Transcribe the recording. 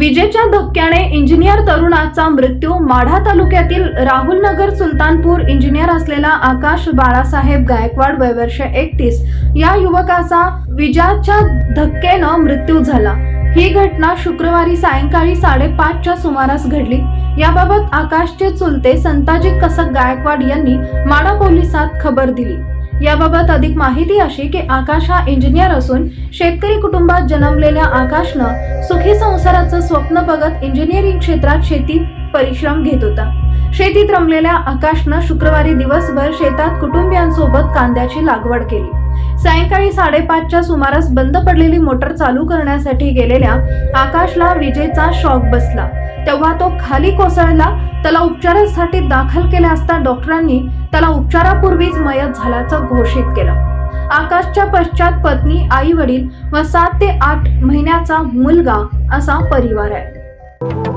विजेच्या धक्क्याने इंजिनियर तरुणाचा मृत्यू। माढा तालुक्यातील राहुलनगर सुलतानपूर इंजिनियर असलेला आकाश बाळासाहेब गायकवाड वय वर्ष 31 या युवकाचा विजेच्या धक्क्याने मृत्यू झाला। ही घटना शुक्रवारी सायंकाळी 5:30 च्या सुमारास घडली। याबाबत आकाशचे चुलते संताजी कसक गायकवाड यांनी माढा पोलिसात खबर दिली। याबाबत अधिक माहिती अशी की आकाश हा इंजिनियर असून शेतकरी कुटुंबात जन्मलेल्या आकाशनं सुखी संसाराचं स्वप्न बघत इंजिनिअरिंग क्षेत्रात शेती परिश्रम घेत होता। शेतीत रमलेल्या आकाशनं शुक्रवारी दिवसभर शेतात कुटुंबियांसोबत कांद्याची लागवड केली। सायंकाळी 5:30 च्या सुमारास बंद पडलेली मोटर चालू करण्यासाठी गेलेल्या आकाशला विजेचा शॉक बसला, तेव्हा तो खाली कोसळला। त्याला उपचारासाठी दाखल केले असता डॉक्टरांनी त्याला उपचारापूर्वीच मयत झाल्याचं घोषित केलं। आकाशच्या पश्चात पत्नी, आई वडील व 7 ते 8 महिन्याचा मुलगा असा परिवार आहे।